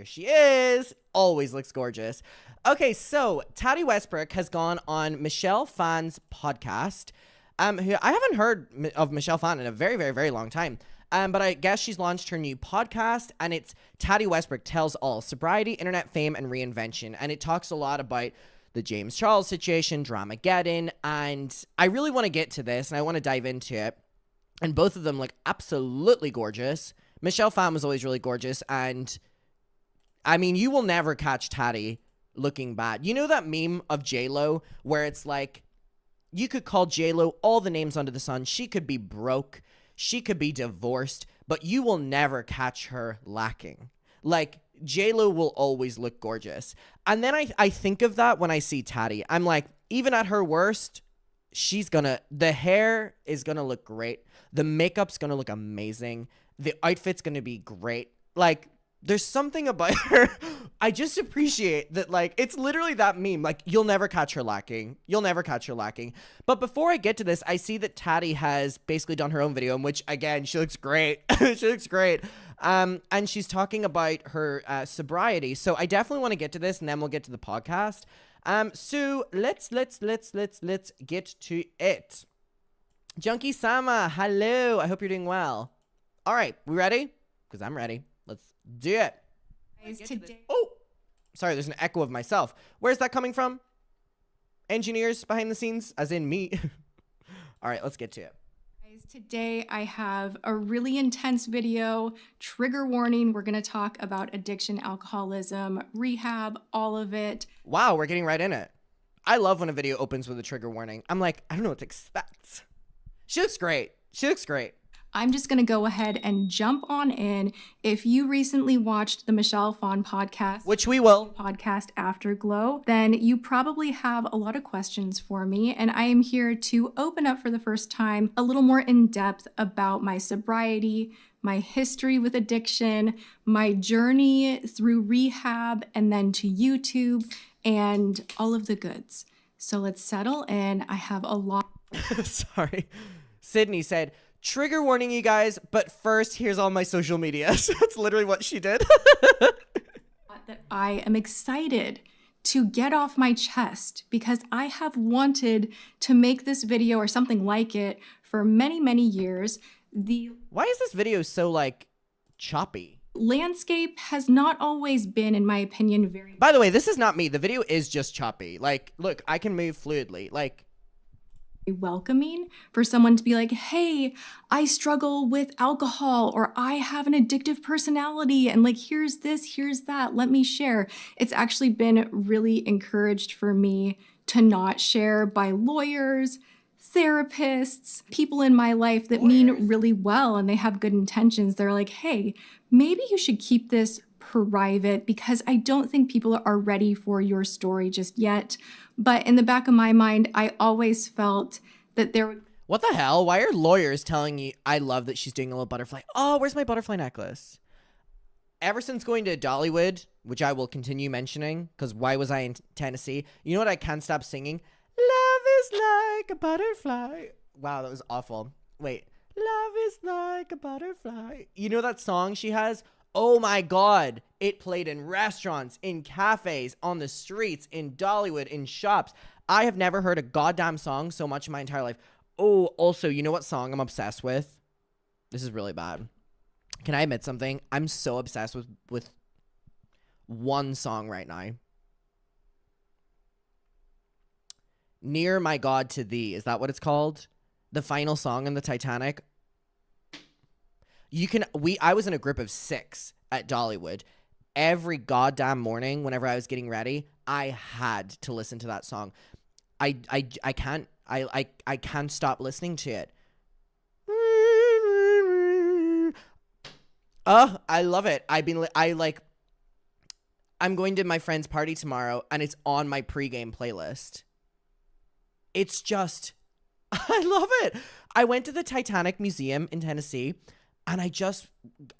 Here she is. Always looks gorgeous. Okay, so Tati Westbrook has gone on Michelle Phan's podcast. Who I haven't heard of Michelle Phan in a very, very, very long time. But I guess she's launched her new podcast, and it's Tati Westbrook Tells All: Sobriety, Internet Fame, and Reinvention. And it talks a lot about the James Charles situation, Dramageddon, and I really want to get to this, and I want to dive into it. And both of them look absolutely gorgeous. Michelle Phan was always really gorgeous, and I mean, you will never catch Tati looking bad. You know that meme of J-Lo where it's like, you could call J-Lo all the names under the sun. She could be broke. She could be divorced, but you will never catch her lacking. Like, J-Lo will always look gorgeous. And then I think of that when I see Tati. I'm like, even at her worst, the hair is gonna look great. The makeup's gonna look amazing. The outfit's gonna be great. Like, there's something about her. I just appreciate that, like, it's literally that meme. Like, you'll never catch her lacking. You'll never catch her lacking. But before I get to this, I see that Tati has basically done her own video in which, again, she looks great. She looks great. And she's talking about her sobriety. So I definitely want to get to this, and then we'll get to the podcast. So let's get to it. Junkie Sama, hello. I hope you're doing well. All right, we ready? Because I'm ready. Let's do it. Oh, sorry, there's an echo of myself. Where's that coming from? Engineers behind the scenes, as in me. All right, let's get to it. Today I have a really intense video, trigger warning. We're going to talk about addiction, alcoholism, rehab, all of it. Wow, we're getting right in it. I love when a video opens with a trigger warning. I'm like, I don't know what to expect. She looks great. She looks great. I'm just going to go ahead and jump on in. If you recently watched the Michelle Phan podcast, which we will, podcast Afterglow, then you probably have a lot of questions for me. And I am here to open up for the first time a little more in depth about my sobriety, my history with addiction, my journey through rehab, and then to YouTube and all of the goods. So let's settle in. I have a lot. Sorry. Sydney said, trigger warning, you guys, but first, here's all my social media. So that's literally what she did. That I am excited to get off my chest because I have wanted to make this video or something like it for many, many years. Why is this video so, like, choppy? Landscape has not always been, in my opinion, very... By the way, this is not me. The video is just choppy. Like, look, I can move fluidly. Like... welcoming for someone to be like, hey, I struggle with alcohol, or I have an addictive personality, and like, here's this, here's that, let me share. It's actually been really encouraged for me to not share by lawyers, therapists, people in my life that mean really well and they have good intentions. They're like, hey, maybe you should keep this private because I don't think people are ready for your story just yet. But in the back of my mind, I always felt that there would... What the hell? Why are lawyers telling you, I love that she's doing a little butterfly. Oh, where's my butterfly necklace? Ever since going to Dollywood, which I will continue mentioning, because why was I in Tennessee? You know what I can't stop singing? Love is like a butterfly. Wow, that was awful. Wait. Love is like a butterfly. You know that song she has? Oh my God. It played in restaurants, in cafes, on the streets, in Dollywood, in shops. I have never heard a goddamn song so much in my entire life. Oh, also, you know what song I'm obsessed with? This is really bad. Can I admit something? I'm so obsessed with one song right now. Near My God to Thee. Is that what it's called? The final song in the Titanic. I was in a group of 6 at Dollywood. Every goddamn morning, whenever I was getting ready, I had to listen to that song. I can't stop listening to it. Oh, I love it. I'm going to my friend's party tomorrow, and it's on my pregame playlist. It's just, I love it. I went to the Titanic Museum in Tennessee, and I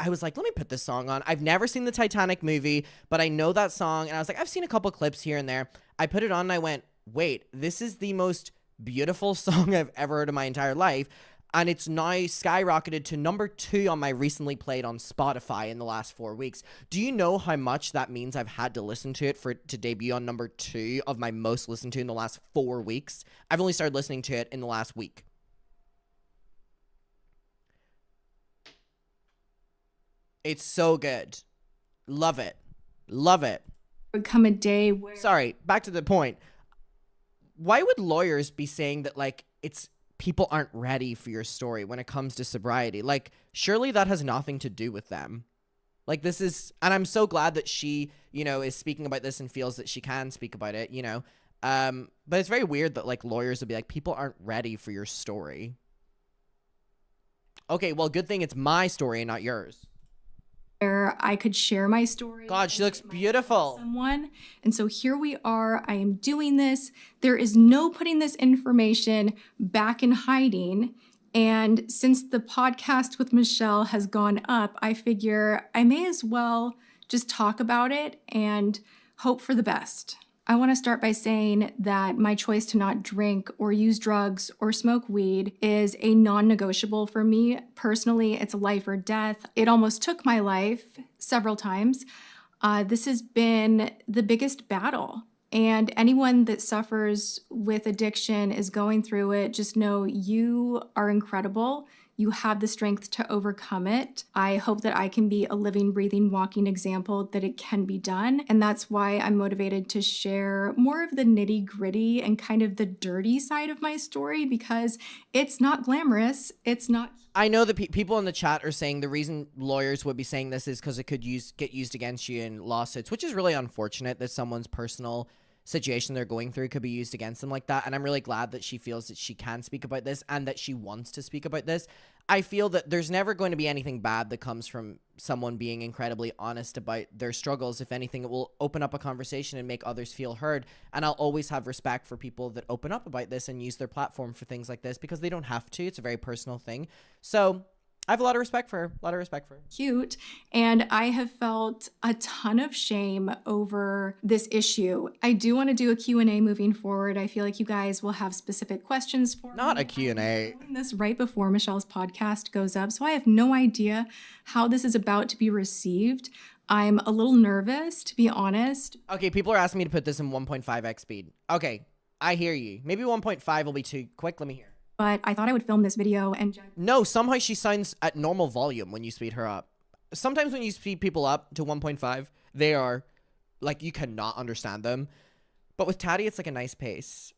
was like, let me put this song on. I've never seen the Titanic movie, but I know that song. And I was like, I've seen a couple clips here and there. I put it on and I went, wait, this is the most beautiful song I've ever heard in my entire life. And it's now skyrocketed to number 2 on my recently played on Spotify in the last 4 weeks. Do you know how much that means I've had to listen to it for it to debut on number 2 of my most listened to in the last 4 weeks? I've only started listening to it in the last week. It's so good. Love it. Love it. Would come a day where Sorry, back to the point. Why would lawyers be saying that, like, it's people aren't ready for your story when it comes to sobriety? Like, surely that has nothing to do with them. Like, this is, and I'm so glad that she, you know, is speaking about this and feels that she can speak about it, you know. But it's very weird that, like, lawyers would be like, people aren't ready for your story. Okay, well, good thing it's my story and not yours. I could share my story. God, she looks beautiful. Someone. And so here we are. I am doing this. There is no putting this information back in hiding. And since the podcast with Michelle has gone up, I figure I may as well just talk about it and hope for the best. I want to start by saying that my choice to not drink or use drugs or smoke weed is a non-negotiable for me. Personally, it's life or death. It almost took my life several times. This has been the biggest battle. And anyone that suffers with addiction is going through it. Just know you are incredible. You have the strength to overcome it. I hope that I can be a living, breathing, walking example that it can be done. And that's why I'm motivated to share more of the nitty gritty and kind of the dirty side of my story, because it's not glamorous. It's not. I know that people in the chat are saying the reason lawyers would be saying this is because it could get used against you in lawsuits, which is really unfortunate that someone's personal situation they're going through could be used against them like that. And I'm really glad that she feels that she can speak about this and that she wants to speak about this. I feel that there's never going to be anything bad that comes from someone being incredibly honest about their struggles. If anything, it will open up a conversation and make others feel heard. And I'll always have respect for people that open up about this and use their platform for things like this, because they don't have to. It's a very personal thing. So I have a lot of respect for her. Cute. And I have felt a ton of shame over this issue. I do want to do a Q&A moving forward. I feel like you guys will have specific questions for me. Not a Q&A. I'm doing this right before Michelle's podcast goes up, so I have no idea how this is about to be received. I'm a little nervous, to be honest. Okay, people are asking me to put this in 1.5x speed. Okay, I hear you. Maybe 1.5 will be too quick. Let me hear. But I thought I would film this video and judge. No, somehow she sounds at normal volume when you speed her up. Sometimes when you speed people up to 1.5, they are, like, you cannot understand them. But with Tati, it's like a nice pace.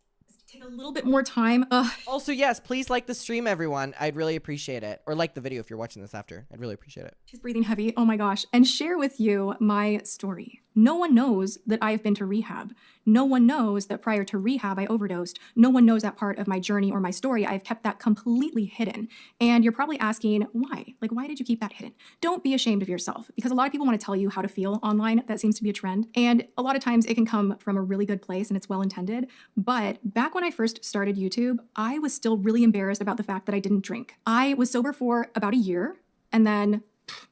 Take a little bit more time. Ugh. Also, yes, please like the stream, everyone. I'd really appreciate it. Or like the video if you're watching this after. I'd really appreciate it. She's breathing heavy. Oh my gosh. And share with you my story. No one knows that I've been to rehab. No one knows that prior to rehab, I overdosed. No one knows that part of my journey or my story. I've kept that completely hidden. And you're probably asking, why? Like, why did you keep that hidden? Don't be ashamed of yourself, because a lot of people want to tell you how to feel online. That seems to be a trend. And a lot of times it can come from a really good place and it's well intended. But back when I first started YouTube, I was still really embarrassed about the fact that I didn't drink. I was sober for about a year and then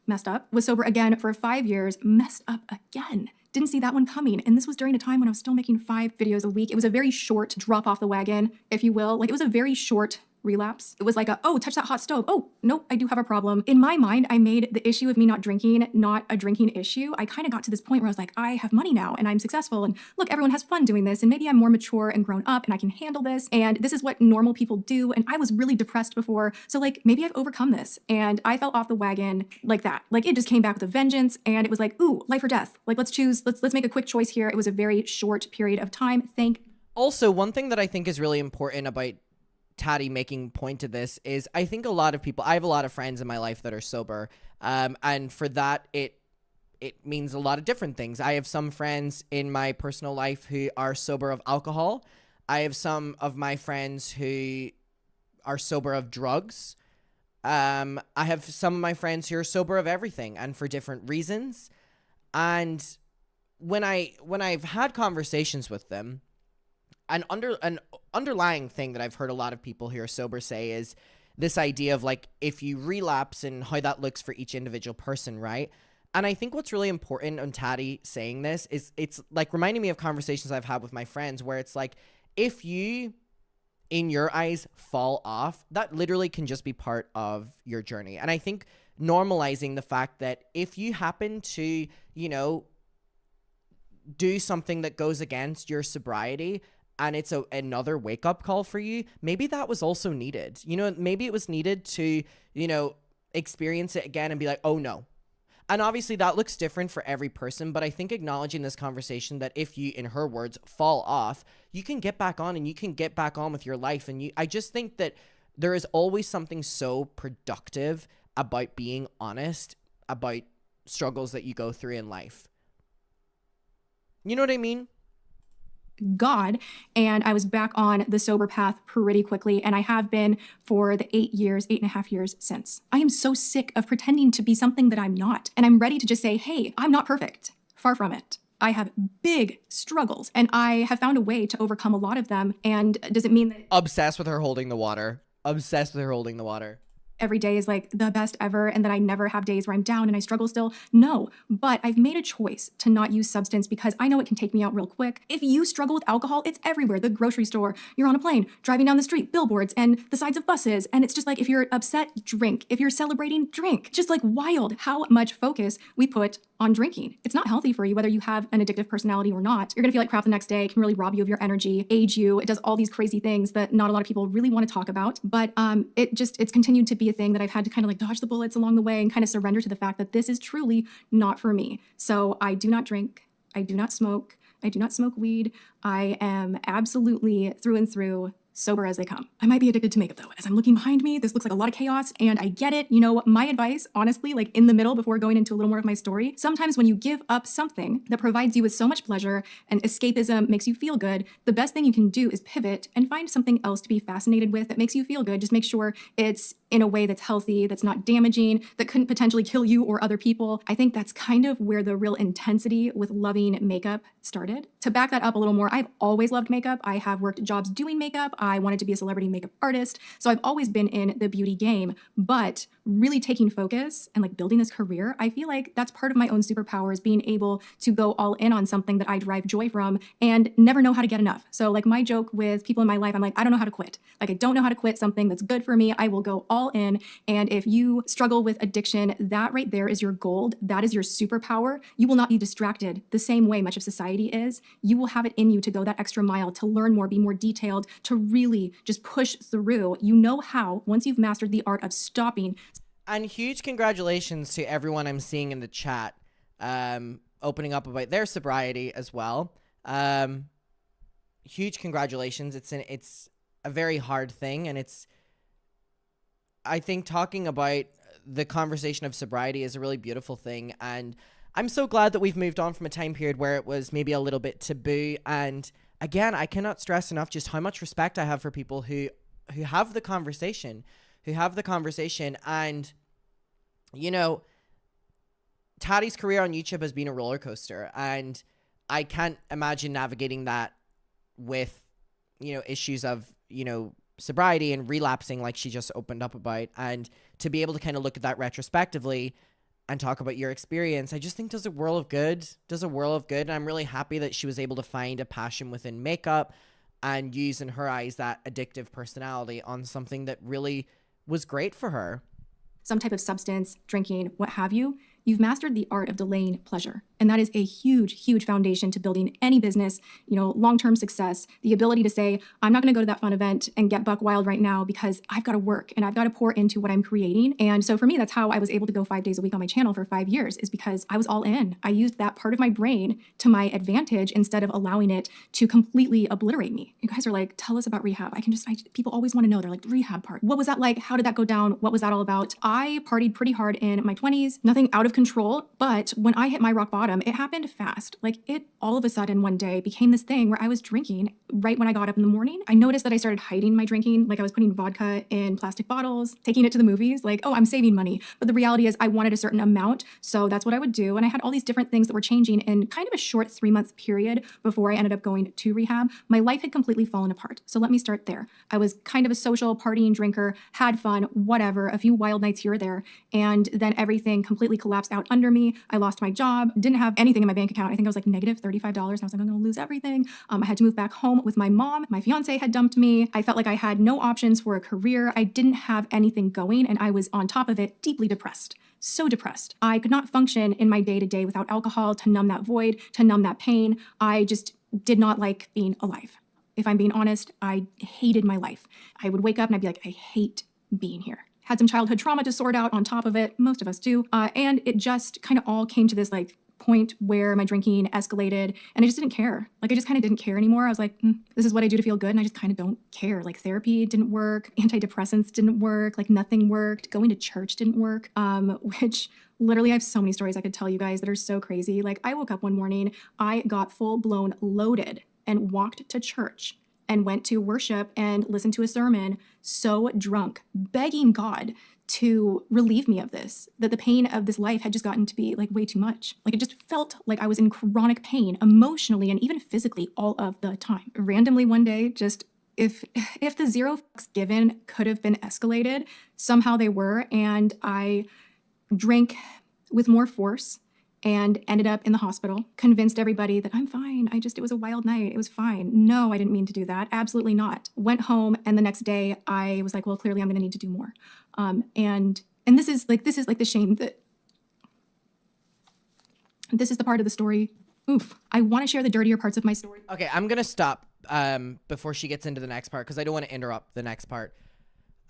messed up, was sober again for 5 years, messed up again. Didn't see that one coming. And this was during a time when I was still making 5 videos a week. It was a very short drop off the wagon, if you will. Like, it was a very short relapse. It was like oh, touch that hot stove. Oh, nope, I do have a problem. In my mind, I made the issue of me not drinking not a drinking issue. I kind of got to this point where I was like, I have money now and I'm successful. And look, everyone has fun doing this. And maybe I'm more mature and grown up and I can handle this. And this is what normal people do. And I was really depressed before. So like, maybe I've overcome this. And I fell off the wagon like that. Like, it just came back with a vengeance. And it was like, ooh, life or death. Like, let's make a quick choice here. It was a very short period of time. Also, one thing that I think is really important about Tati making point to this is I think a lot of people, I have a lot of friends in my life that are sober, and for that it means a lot of different things. I have some friends in my personal life who are sober of alcohol. I have some of my friends who are sober of drugs. I have some of my friends who are sober of everything and for different reasons. And when I've had conversations with them, an underlying thing that I've heard a lot of people who are sober say is this idea of like, if you relapse and how that looks for each individual person, right? And I think what's really important on Tati saying this is it's like reminding me of conversations I've had with my friends where it's like, if you in your eyes fall off, that literally can just be part of your journey. And I think normalizing the fact that if you happen to, you know, do something that goes against your sobriety and it's another wake-up call for you, maybe that was also needed. You know, maybe it was needed to, you know, experience it again and be like, oh no. And obviously that looks different for every person, but I think acknowledging this conversation that if you, in her words, fall off, you can get back on and you can get back on with your life. And I just think that there is always something so productive about being honest about struggles that you go through in life. You know what I mean? God, and I was back on the sober path pretty quickly, and I have been for the 8.5 years since. I am so sick of pretending to be something that I'm not, and I'm ready to just say, hey, I'm not perfect. Far from it. I have big struggles, and I have found a way to overcome a lot of them. And does it mean that Obsessed with her holding the water. Obsessed with her holding the water. every day is like the best ever and that I never have days where I'm down and I struggle still? No, but I've made a choice to not use substance because I know it can take me out real quick. If you struggle with alcohol, it's everywhere. The grocery store, you're on a plane, driving down the street, billboards, and the sides of buses. And it's just like, if you're upset, drink. If you're celebrating, drink. Just like wild how much focus we put on drinking. It's not healthy for you, whether you have an addictive personality or not. You're gonna feel like crap the next day. It can really rob you of your energy, age you. It does all these crazy things that not a lot of people really want to talk about. But it's continued to be a thing that I've had to kind of like dodge the bullets along the way and kind of surrender to the fact that this is truly not for me. So I do not drink. I do not smoke. I do not smoke weed. I am absolutely through and through sober as they come. I might be addicted to makeup though. As I'm looking behind me, this looks like a lot of chaos and I get it. You know, my advice, honestly, like in the middle before going into a little more of my story, sometimes when you give up something that provides you with so much pleasure and escapism makes you feel good, the best thing you can do is pivot and find something else to be fascinated with that makes you feel good. Just make sure it's in a way that's healthy, that's not damaging, that couldn't potentially kill you or other people. I think that's kind of where the real intensity with loving makeup started. To back that up a little more, I've always loved makeup. I have worked jobs doing makeup. I wanted to be a celebrity makeup artist. So I've always been in the beauty game, but really taking focus and like building this career, I feel like that's part of my own superpower is being able to go all in on something that I derive joy from and never know how to get enough. So like my joke with people in my life, I'm like, I don't know how to quit. Like I don't know how to quit something that's good for me. I will go all in. And if you struggle with addiction, that right there is your gold. That is your superpower. You will not be distracted the same way much of society is. You will have it in you to go that extra mile, to learn more, be more detailed, to really just push through. You know how, once you've mastered the art of stopping. And huge congratulations to everyone I'm seeing in the chat, opening up about their sobriety as well. Huge congratulations. It's a very hard thing, and I think talking about the conversation of sobriety is a really beautiful thing. And I'm so glad that we've moved on from a time period where it was maybe a little bit taboo. And again, I cannot stress enough just how much respect I have for people who have the conversation, And, you know, Tati's career on YouTube has been a roller coaster, and I can't imagine navigating that with, you know, issues of, you know, sobriety and relapsing like she just opened up about. And to be able to kind of look at that retrospectively and talk about your experience, I just think does a world of good. And I'm really happy that she was able to find a passion within makeup and use, in her eyes, that addictive personality on something that really was great for her. Some type of substance, drinking, what have you, you've mastered the art of delaying pleasure. And that is a huge, huge foundation to building any business, you know, long-term success. The ability to say, I'm not going to go to that fun event and get buck wild right now because I've got to work and I've got to pour into what I'm creating. And so for me, that's how I was able to go 5 days a week on my channel for 5 years, is because I was all in. I used that part of my brain to my advantage instead of allowing it to completely obliterate me. You guys are like, tell us about rehab. People always want to know. They're like, the rehab part. What was that like? How did that go down? What was that all about? I partied pretty hard in my 20s, nothing out of control. But when I hit my rock bottom, it happened fast. Like it all of a sudden one day became this thing where I was drinking right when I got up in the morning. I noticed that I started hiding my drinking. Like I was putting vodka in plastic bottles, taking it to the movies, like, oh, I'm saving money. But the reality is I wanted a certain amount. So that's what I would do. And I had all these different things that were changing in kind of a short 3-month period before I ended up going to rehab. My life had completely fallen apart. So let me start there. I was kind of a social partying drinker, had fun, whatever, a few wild nights here or there. And then everything completely collapsed collapsed out under me. I lost my job, didn't have anything in my bank account. I think I was like negative $35. And I was like, I'm going to lose everything. I had to move back home with my mom. My fiance had dumped me. I felt like I had no options for a career. I didn't have anything going, and I was on top of it deeply depressed. So depressed. I could not function in my day-to-day without alcohol to numb that void, to numb that pain. I just did not like being alive. If I'm being honest, I hated my life. I would wake up and I'd be like, I hate being here. Had some childhood trauma to sort out on top of it. Most of us do. And it just kind of all came to this like point where my drinking escalated, and I just didn't care. Like, I just kind of didn't care anymore. I was like, this is what I do to feel good, and I just kind of don't care. Like, therapy didn't work, antidepressants didn't work, like nothing worked, going to church didn't work, which literally I have so many stories I could tell you guys that are so crazy. Like, I woke up one morning, I got full-blown loaded and walked to church and went to worship and listened to a sermon, so drunk, begging God to relieve me of this, that the pain of this life had just gotten to be like way too much. Like, it just felt like I was in chronic pain emotionally and even physically all of the time. Randomly one day, just if the zero fucks given could have been escalated, somehow they were, and I drank with more force and ended up in the hospital, convinced everybody that I'm fine. it was a wild night. It was fine. No, I didn't mean to do that. Absolutely not. Went home, and the next day I was like, well, clearly I'm going to need to do more. And this is like the shame that this is the part of the story. Oof. I want to share the dirtier parts of my story. Okay, I'm going to stop before she gets into the next part, because I don't want to interrupt the next part.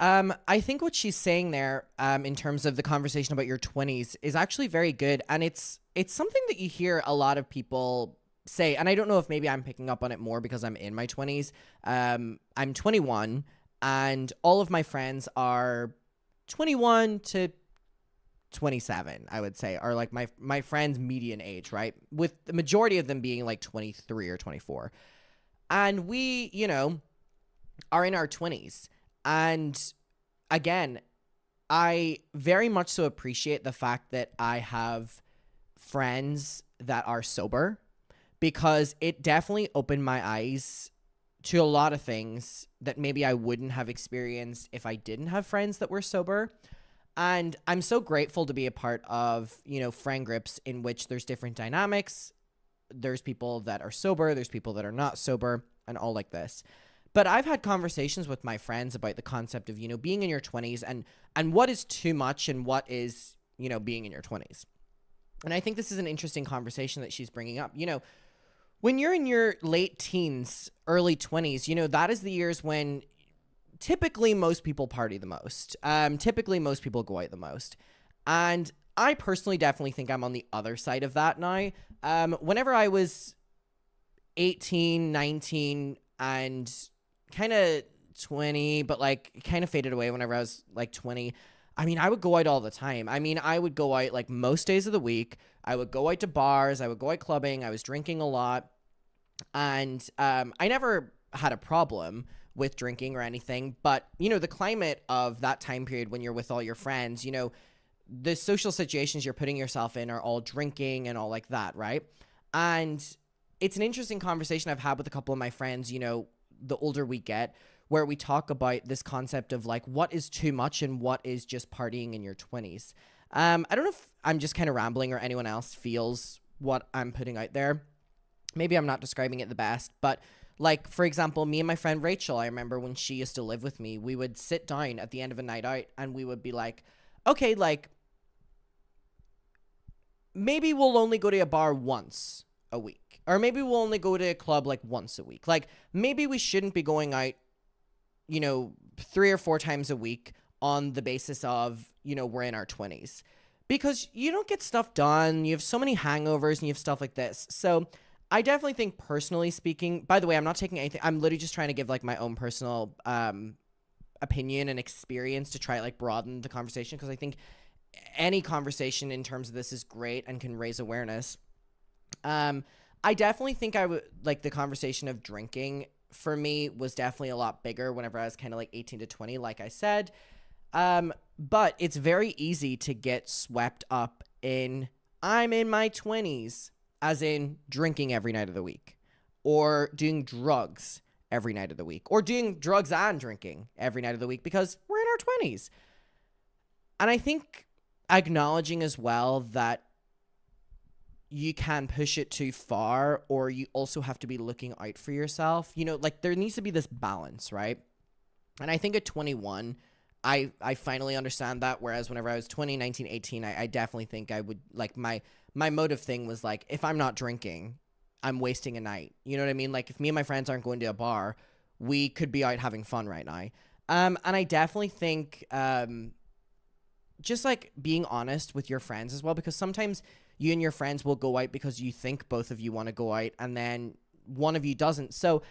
I think what she's saying there, in terms of the conversation about your 20s, is actually very good. And it's something that you hear a lot of people say. And I don't know if maybe I'm picking up on it more because I'm in my 20s. I'm 21, and all of my friends are 21 to 27, I would say, are like my friends' median age, right? With the majority of them being like 23 or 24. And we, are in our 20s. And again, I very much so appreciate the fact that I have friends that are sober, because it definitely opened my eyes to a lot of things that maybe I wouldn't have experienced if I didn't have friends that were sober. And I'm so grateful to be a part of, friend groups in which there's different dynamics. There's people that are sober, there's people that are not sober, and all like this. But I've had conversations with my friends about the concept of, being in your 20s and what is too much and what is, being in your 20s. And I think this is an interesting conversation that she's bringing up. When you're in your late teens, early 20s, that is the years when typically most people party the most. Typically most people go out the most. And I personally definitely think I'm on the other side of that now. Whenever I was 18, 19, and kind of 20, but like kind of faded away whenever I was like 20. I would go out all the time. I would go out like most days of the week. I would go out to bars. I would go out clubbing. I was drinking a lot. And I never had a problem with drinking or anything. But, the climate of that time period when you're with all your friends, the social situations you're putting yourself in are all drinking and all like that, right? And it's an interesting conversation I've had with a couple of my friends, the older we get, where we talk about this concept of like what is too much and what is just partying in your 20s. I don't know if I'm just kind of rambling or anyone else feels what I'm putting out there. Maybe I'm not describing it the best, but like, for example, me and my friend Rachel, I remember when she used to live with me, we would sit down at the end of a night out and we would be like, okay, like maybe we'll only go to a bar once a week. Or maybe we'll only go to a club like once a week. Like, maybe we shouldn't be going out, 3 or 4 times a week on the basis of, we're in our 20s. Because you don't get stuff done. You have so many hangovers and you have stuff like this. So I definitely think, personally speaking, by the way, I'm not taking anything. I'm literally just trying to give like my own personal opinion and experience to try like broaden the conversation. Because I think any conversation in terms of this is great and can raise awareness. I definitely think I would like the conversation of drinking for me was definitely a lot bigger whenever I was kind of like 18 to 20, like I said. But it's very easy to get swept up in I'm in my 20s, as in drinking every night of the week, or doing drugs every night of the week, or doing drugs and drinking every night of the week because we're in our 20s. And I think acknowledging as well that you can push it too far, or you also have to be looking out for yourself. You know, like there needs to be this balance, right? And I think at 21, I finally understand that. Whereas whenever I was 20, 19, 18, I definitely think I would, like, my motive thing was like, if I'm not drinking, I'm wasting a night. You know what I mean? Like if me and my friends aren't going to a bar, we could be out having fun right now. And I definitely think just like being honest with your friends as well, because sometimes you and your friends will go out because you think both of you want to go out and then one of you doesn't. So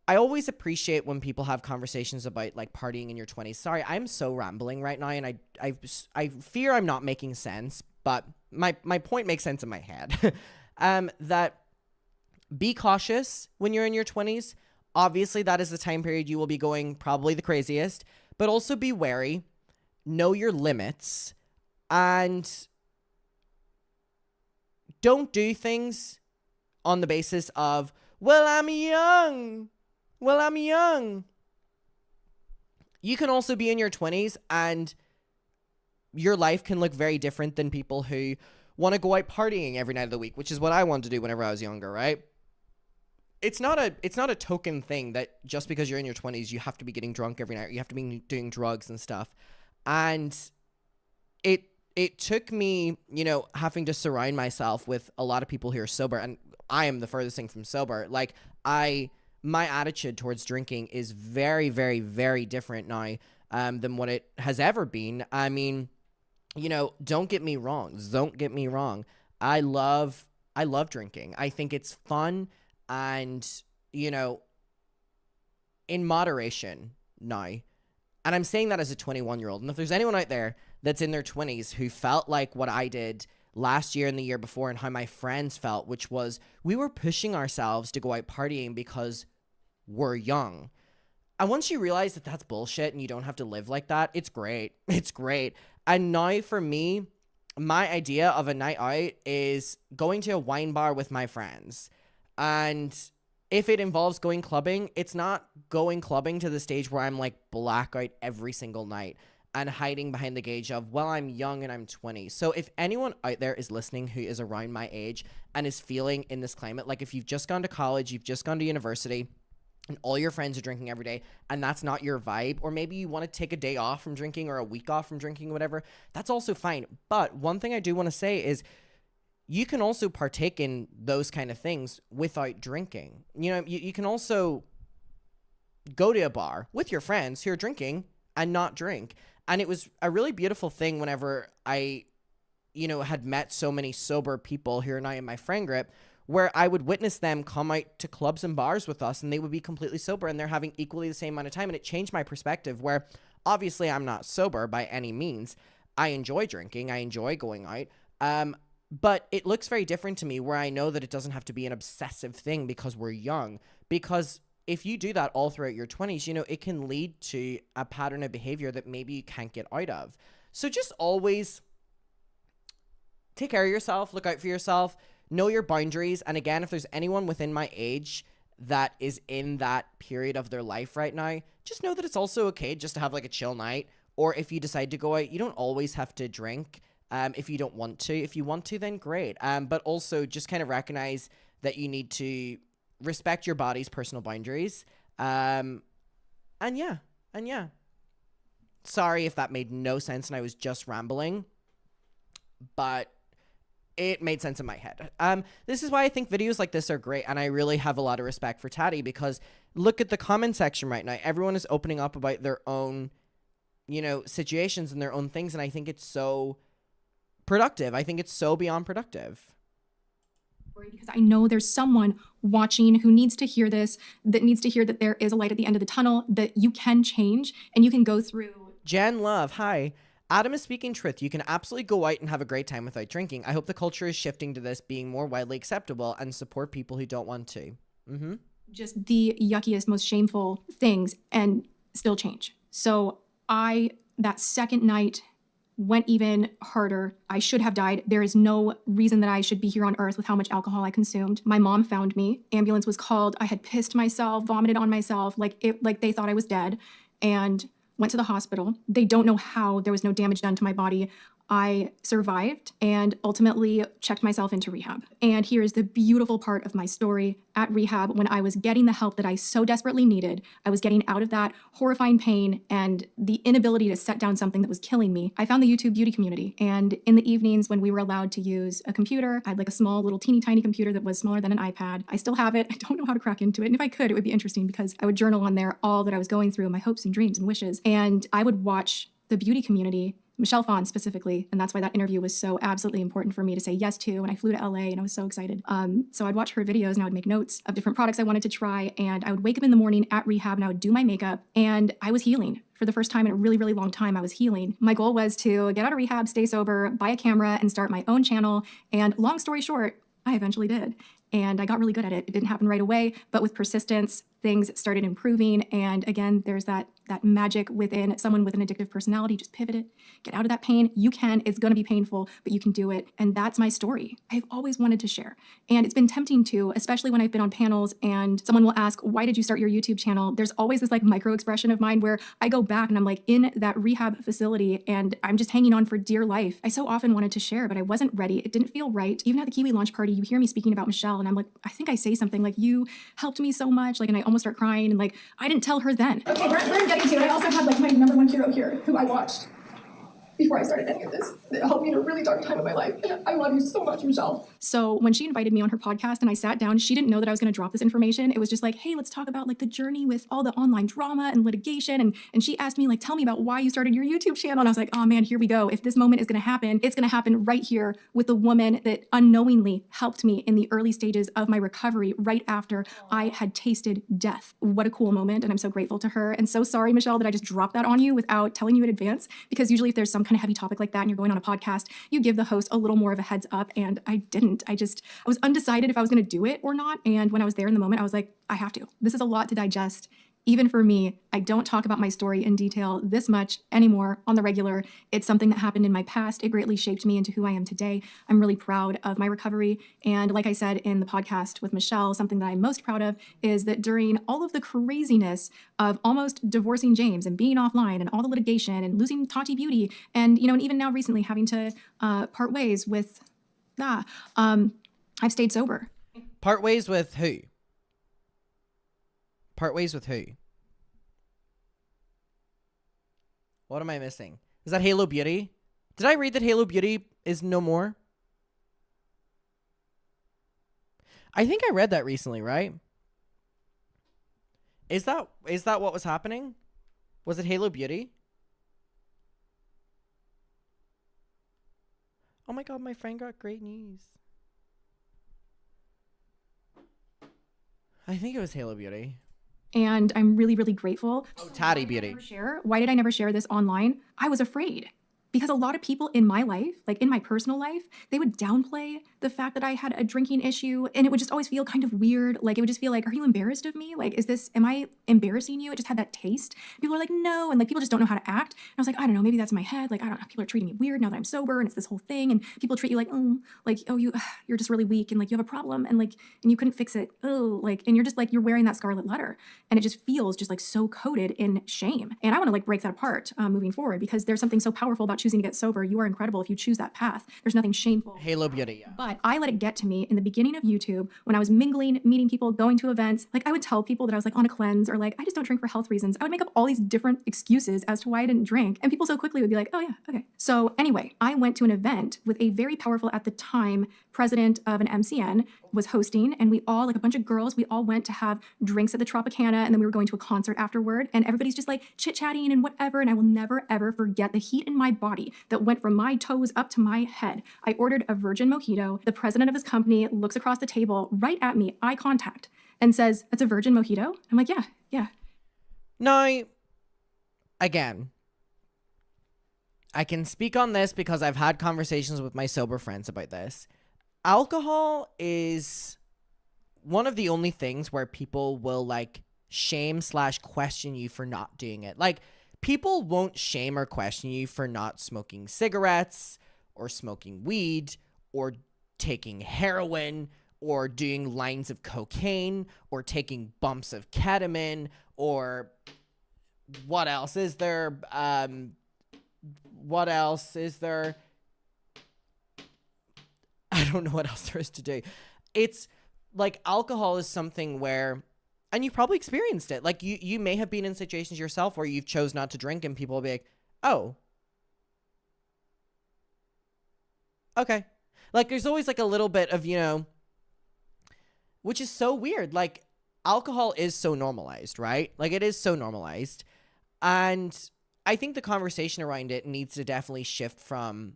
I always appreciate when people have conversations about like partying in your 20s. Sorry, I'm so rambling right now, and I fear I'm not making sense, but my point makes sense in my head. That be cautious when you're in your 20s. Obviously, that is the time period you will be going probably the craziest, but also be wary, know your limits, and don't do things on the basis of, well, I'm young. Well, I'm young. You can also be in your 20s and your life can look very different than people who want to go out partying every night of the week, which is what I wanted to do whenever I was younger, right? It's not a token thing that just because you're in your 20s, you have to be getting drunk every night. You have to be doing drugs and stuff. And it took me, you know, having to surround myself with a lot of people who are sober, and I am the furthest thing from sober. Like my attitude towards drinking is very, very, very different now than what it has ever been. I mean, you know, don't get me wrong. I love drinking. I think it's fun and, you know, in moderation now. And I'm saying that as a 21-year-old. And if there's anyone out there that's in their 20s who felt like what I did last year and the year before and how my friends felt, which was we were pushing ourselves to go out partying because we're young. And once you realize that that's bullshit and you don't have to live like that, it's great. It's great. And now for me, my idea of a night out is going to a wine bar with my friends. And if it involves going clubbing, it's not going clubbing to the stage where I'm like blackout every single night and hiding behind the gauge of, well, I'm young and I'm 20. So if anyone out there is listening who is around my age and is feeling in this climate, like if you've just gone to college, you've just gone to university, and all your friends are drinking every day, and that's not your vibe, or maybe you want to take a day off from drinking or a week off from drinking, whatever, that's also fine. But one thing I do want to say is you can also partake in those kind of things without drinking. You know, you can also go to a bar with your friends who are drinking and not drink. And it was a really beautiful thing whenever I, you know, had met so many sober people who are now in my friend group, where I would witness them come out to clubs and bars with us and they would be completely sober and they're having equally the same amount of time. And it changed my perspective, where obviously I'm not sober by any means. I enjoy drinking. I enjoy going out. But it looks very different to me, where I know that it doesn't have to be an obsessive thing because we're young. Because if you do that all throughout your 20s, you know, it can lead to a pattern of behavior that maybe you can't get out of. So just always take care of yourself, look out for yourself, know your boundaries. And again, if there's anyone within my age that is in that period of their life right now, just know that it's also okay just to have like a chill night. Or if you decide to go out, you don't always have to drink. If you don't want to. If you want to, then great. But also just kind of recognize that you need to respect your body's personal boundaries. And yeah. Sorry if that made no sense and I was just rambling, but it made sense in my head. This is why I think videos like this are great, and I really have a lot of respect for Tati, because look at the comment section right now. Everyone is opening up about their own, you know, situations and their own things, and I think it's so productive. I think it's so beyond productive. Because I know there's someone watching who needs to hear this, that needs to hear that there is a light at the end of the tunnel, that you can change and you can go through. Jen Love, hi. Adam is speaking truth. You can absolutely go out and have a great time without drinking. I hope the culture is shifting to this being more widely acceptable and support people who don't want to. Just the yuckiest, most shameful things and still change. So that second night, went even harder. I should have died. There is no reason that I should be here on earth with how much alcohol I consumed. My mom found me. Ambulance was called. I had pissed myself, vomited on myself, like they thought I was dead, and went to the hospital. They don't know how there was no damage done to my body. I survived and ultimately checked myself into rehab. And here's the beautiful part of my story. At rehab, when I was getting the help that I so desperately needed, I was getting out of that horrifying pain and the inability to set down something that was killing me. I found the YouTube beauty community. And in the evenings when we were allowed to use a computer, I had like a small little teeny tiny computer that was smaller than an iPad. I still have it. I don't know how to crack into it. And if I could, it would be interesting because I would journal on there all that I was going through, my hopes and dreams and wishes. And I would watch the beauty community, Michelle Phan specifically, and that's why that interview was so absolutely important for me to say yes to. And I flew to LA and I was so excited. So I'd watch her videos and I would make notes of different products I wanted to try. And I would wake up in the morning at rehab and I would do my makeup and I was healing. For the first time in a really, really long time, I was healing. My goal was to get out of rehab, stay sober, buy a camera, and start my own channel. And long story short, I eventually did. And I got really good at it. It didn't happen right away, but with persistence, things started improving. And again, there's that magic within someone with an addictive personality. Just pivot it, get out of that pain. You can. It's going to be painful, but you can do it. And that's my story. I've always wanted to share. And it's been tempting to, especially when I've been on panels and someone will ask, why did you start your YouTube channel? There's always this like micro expression of mine where I go back and I'm like in that rehab facility and I'm just hanging on for dear life. I so often wanted to share, but I wasn't ready. It didn't feel right. Even at the Kiwi launch party, you hear me speaking about Michelle and I'm like, I think I say something like, you helped me so much. Like, and I almost start crying and like, I didn't tell her then. Okay, where I'm getting to, I also had like my number one hero here who I watched before I started any of this. It helped me in a really dark time of my life. And I love you so much, Michelle. So when she invited me on her podcast and I sat down, she didn't know that I was going to drop this information. It was just like, hey, let's talk about like the journey with all the online drama and litigation. And she asked me like, tell me about why you started your YouTube channel. And I was like, oh man, here we go. If this moment is going to happen, it's going to happen right here with the woman that unknowingly helped me in the early stages of my recovery right after I had tasted death. What a cool moment. And I'm so grateful to her. And so sorry, Michelle, that I just dropped that on you without telling you in advance, because usually if there's some kind of heavy topic like that and you're going on a podcast, you give the host a little more of a heads up. And I didn't. I was undecided if I was going to do it or not. And when I was there in the moment, I was like, I have to. This is a lot to digest. Even for me, I don't talk about my story in detail this much anymore on the regular. It's something that happened in my past. It greatly shaped me into who I am today. I'm really proud of my recovery. And like I said in the podcast with Michelle, something that I'm most proud of is that during all of the craziness of almost divorcing James and being offline and all the litigation and losing Tati Beauty and, and even now recently having to part ways with, I've stayed sober. Part ways with who? Part ways with who? What am I missing? Is that Halo Beauty? Did I read that Halo Beauty is no more? I think I read that recently, right? Is that what was happening? Was it Halo Beauty? Oh my god, my friend got great news. I think it was Halo Beauty. And I'm really, really grateful. Oh, Tati Beauty. Why did I never share this online? I was afraid. Because a lot of people in my life, like in my personal life, they would downplay the fact that I had a drinking issue. And it would just always feel kind of weird. Like, it would just feel like, are you embarrassed of me? Like, am I embarrassing you? It just had that taste. People are like, no. And like, people just don't know how to act. And I was like, I don't know, maybe that's my head. Like, I don't know. People are treating me weird now that I'm sober and it's this whole thing. And people treat you like, you're just really weak. And like, you have a problem. And like, and you couldn't fix it. Oh, like, and you're just like, you're wearing that scarlet letter. And it just feels just like so coated in shame. And I want to like break that apart moving forward, because there's something so powerful about choosing to get sober. You are incredible if you choose that path. There's nothing shameful. Halo Beauty, yeah. But I let it get to me in the beginning of YouTube when I was mingling, meeting people, going to events. Like, I would tell people that I was like on a cleanse, or like, I just don't drink for health reasons. I would make up all these different excuses as to why I didn't drink. And people so quickly would be like, oh yeah, okay. So anyway, I went to an event with a very powerful, at the time, president of an MCN was hosting, and we all, like a bunch of girls, we all went to have drinks at the Tropicana, and then we were going to a concert afterward, and everybody's just like chit-chatting and whatever, and I will never ever forget the heat in my body that went from my toes up to my head. I ordered a virgin mojito. The president of his company looks across the table right at me, eye contact, and says, "It's a virgin mojito?" I'm like, yeah. Now, again, I can speak on this because I've had conversations with my sober friends about this. Alcohol is one of the only things where people will like shame/question you for not doing it. Like, people won't shame or question you for not smoking cigarettes or smoking weed or taking heroin or doing lines of cocaine or taking bumps of ketamine, or what else is there? don't know what else there is to do. It's like alcohol is something where, and you've probably experienced it. Like you may have been in situations yourself where you've chose not to drink and people will be like, oh, okay. Like there's always like a little bit of, which is so weird. Like alcohol is so normalized, right? Like it is so normalized. And I think the conversation around it needs to definitely shift from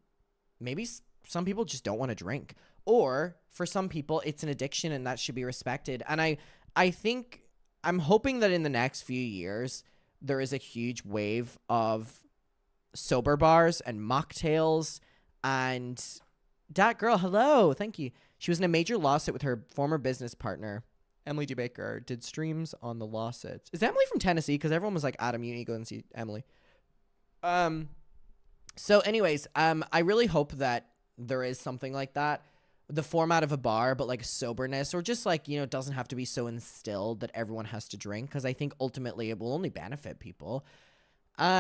maybe some people just don't want to drink, or for some people it's an addiction and that should be respected. And I think I'm hoping that in the next few years there is a huge wave of sober bars and mocktails. And that girl, hello, thank you. She was in a major lawsuit with her former business partner. Emily D. Baker did streams on the lawsuits. Is Emily from Tennessee? Because everyone was like, Adam, you need to go and see Emily. So anyways, I really hope that there is something like that. The format of a bar, but like soberness, or just like, it doesn't have to be so instilled that everyone has to drink. Because I think ultimately it will only benefit people. Yeah.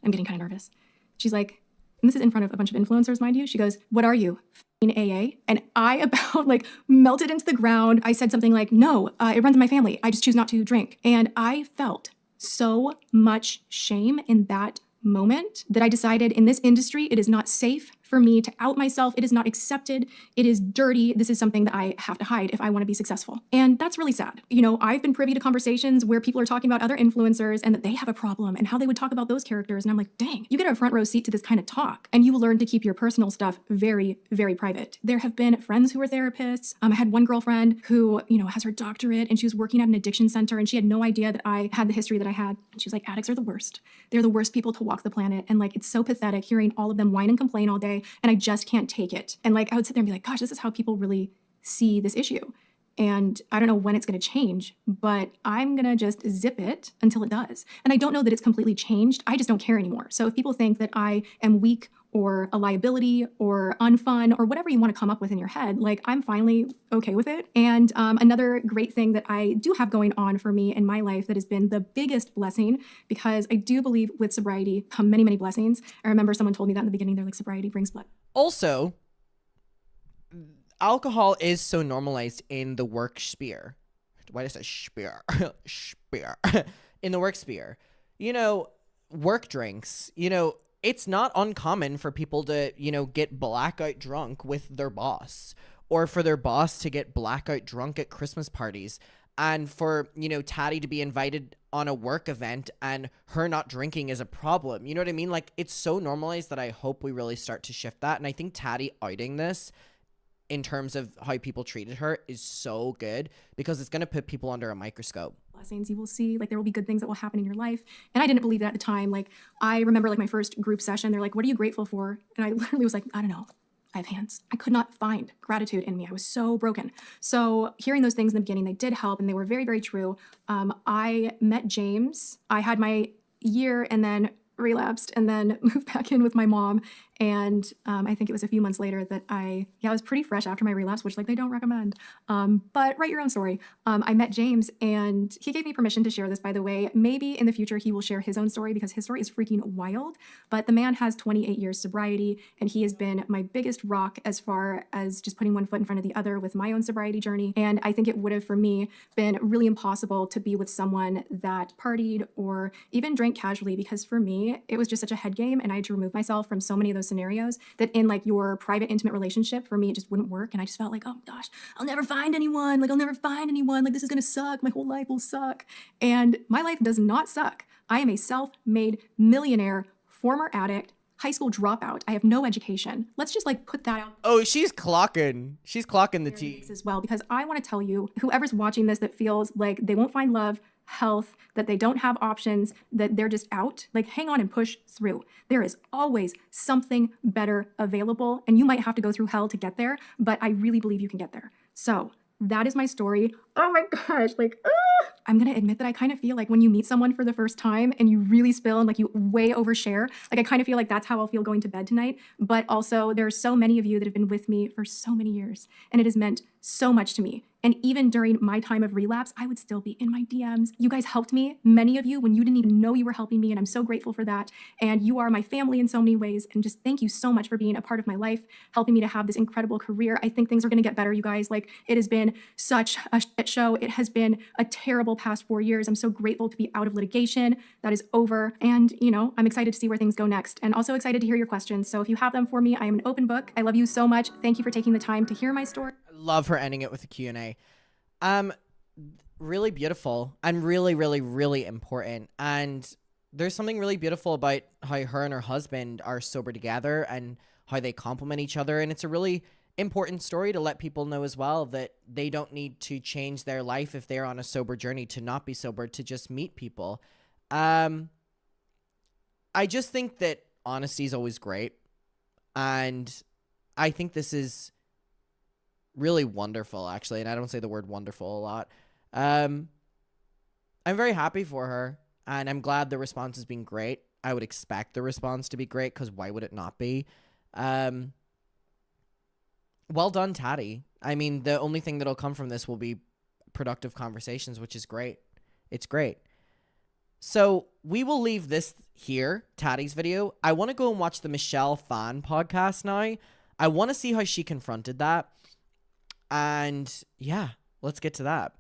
I'm getting kind of nervous. She's like, and this is in front of a bunch of influencers, mind you. She goes, what are you, f***ing AA? And I about like melted into the ground. I said something like, no, it runs in my family. I just choose not to drink. And I felt so much shame in that moment that I decided in this industry, it is not safe for me to out myself. It is not accepted. It is dirty. This is something that I have to hide if I want to be successful. And that's really sad. I've been privy to conversations where people are talking about other influencers and that they have a problem and how they would talk about those characters. And I'm like, dang, you get a front row seat to this kind of talk and you will learn to keep your personal stuff very, very private. There have been friends who are therapists. I had one girlfriend who, has her doctorate and she was working at an addiction center and she had no idea that I had the history that I had. And she was like, addicts are the worst. They're the worst people to walk the planet. And like, it's so pathetic hearing all of them whine and complain all day. And I just can't take it. And like, I would sit there and be like, gosh, this is how people really see this issue. And I don't know when it's going to change, but I'm going to just zip it until it does. And I don't know that it's completely changed. I just don't care anymore. So if people think that I am weak or a liability or unfun or whatever you want to come up with in your head, like I'm finally okay with it. And another great thing that I do have going on for me in my life that has been the biggest blessing, because I do believe with sobriety come many, many blessings. I remember someone told me that in the beginning. They're like, sobriety brings blood. Also, alcohol is so normalized in the work sphere. Why did I say sphere? Sphere. In the work sphere. Work drinks, it's not uncommon for people to, get blackout drunk with their boss, or for their boss to get blackout drunk at Christmas parties, and for, Tati to be invited on a work event and her not drinking is a problem. You know what I mean? Like, it's so normalized that I hope we really start to shift that. And I think Tati outing this in terms of how people treated her is so good, because it's going to put people under a microscope. Blessings you will see, like there will be good things that will happen in your life. And I didn't believe that at the time. Like I remember like my first group session, they're like, what are you grateful for? And I literally was like, I don't know. I have hands. I could not find gratitude in me. I was so broken. So hearing those things in the beginning, they did help and they were very, very true. I met James. I had my year and then relapsed and then moved back in with my mom. And I think it was a few months later that I was pretty fresh after my relapse, which like they don't recommend. But write your own story. I met James and he gave me permission to share this, by the way. Maybe in the future he will share his own story because his story is freaking wild. But the man has 28 years sobriety and he has been my biggest rock as far as just putting one foot in front of the other with my own sobriety journey. And I think it would have for me been really impossible to be with someone that partied or even drank casually, because for me, it was just such a head game and I had to remove myself from so many of those scenarios that in like your private intimate relationship for me it just wouldn't work. And I just felt like, oh my gosh, I'll never find anyone, like this is gonna suck, my whole life will suck. And my life does not suck. I am a self-made millionaire, former addict, high school dropout. I have no education. Let's just like put that out. Oh, she's clocking the tea as well, because I want to tell you, whoever's watching this that feels like they won't find love, health, that they don't have options, that they're just out, like hang on and push through. There is always something better available, and you might have to go through hell to get there, but I really believe you can get there. So that is my story. Oh my gosh, I'm gonna admit that I kind of feel like when you meet someone for the first time and you really spill and like you way overshare, like I kind of feel like that's how I'll feel going to bed tonight. But also there are so many of you that have been with me for so many years and it has meant so much to me. And even during my time of relapse, I would still be in my DMs. You guys helped me, many of you, when you didn't even know you were helping me, and I'm so grateful for that. And you are my family in so many ways. And just thank you so much for being a part of my life, helping me to have this incredible career. I think things are going to get better, you guys. Like, it has been such a shit show. It has been a terrible past 4 years. I'm so grateful to be out of litigation. That is over. And, you know, I'm excited to see where things go next, and also excited to hear your questions. So if you have them for me, I am an open book. I love you so much. Thank you for taking the time to hear my story. Love her ending it with a Q&A. Really beautiful and really, really, really important. And there's something really beautiful about how her and her husband are sober together and how they complement each other. And it's a really important story to let people know as well, that they don't need to change their life if they're on a sober journey to not be sober, to just meet people. I just think that honesty is always great. And I think this is really wonderful, actually, and I don't say the word wonderful a lot. I'm very happy for her, and I'm glad the response has been great. I would expect the response to be great, because why would it not be? Well done, Tati. I mean, the only thing that'll come from this will be productive conversations, which is great. It's great. So we will leave this here, Tati's video. I want to go and watch the Michelle Phan podcast now. I want to see how she confronted that. And yeah, let's get to that.